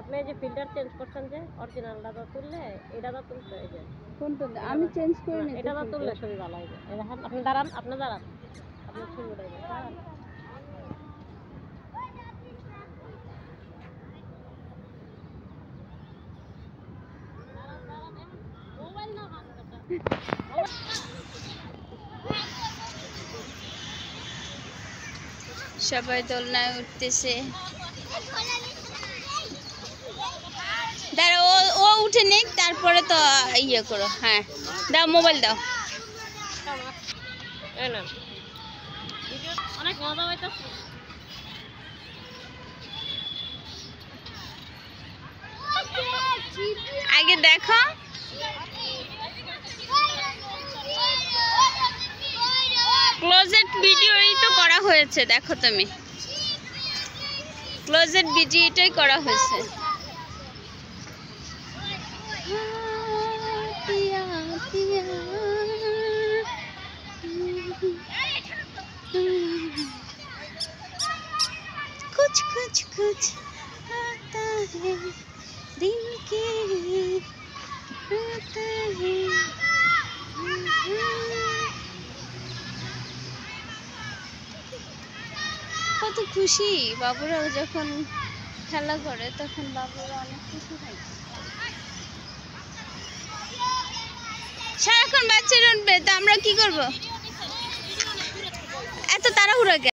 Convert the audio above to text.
আপনি যে filter change করছেন যে অরিজিনালটা তো তুললে এটা তো তুলতে হয় যে কোনটা আমি চেঞ্জ করে নিতে এটা তো তুললে ছবি ভালো হবে। এখন আপনি দাঁড়ান আপনার ছবি উঠাইবেন দাঁড়ান। সবাই দোলনায় উঠতেছে। দাঁড়া ও উঠে নিক তারপরে তো ইয়ে করো। হ্যাঁ দাও মোবাইল দাও। অনেক মজা হইতেছে। আগে দেখো ক্লোজেট ভিডিওই তো করা হয়েছে। দেখো তুমি ক্লোজেট ভিডিওটাই করা হয়েছে। कुछ कुछ कुछ आता है दिल के आता है। কত খুশি বাবুরা যখন খেলা করে তখন বাবুরা অনেক খুশি হয়। সারাক্ষণ বাচ্চারা উঠবে তো আমরা কি করব? এত তাড়াহুড়া কেন?